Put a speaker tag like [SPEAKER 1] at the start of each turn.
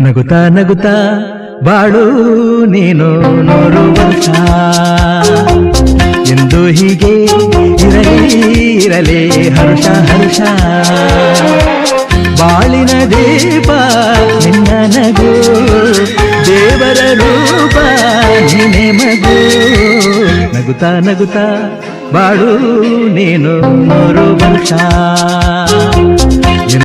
[SPEAKER 1] ನಗುತ್ತಾ ನಗುತ್ತಾ ಬಾಳು ನೀನು 100 ವರ್ಷ ಎಂದು ಹೀಗೆ ಇರಲಿ ಹರ್ಷ ಹರ್ಷ ಬಾಳಿನ ದೀಪ ನಿನ್ನ ನಗು ದೇವರ ರೂಪ ನಿನ್ನೆ ಮಗು ನಗುತ್ತಾ ನಗುತ್ತಾ ಬಾಳು ನೀನು 100 ವರ್ಷ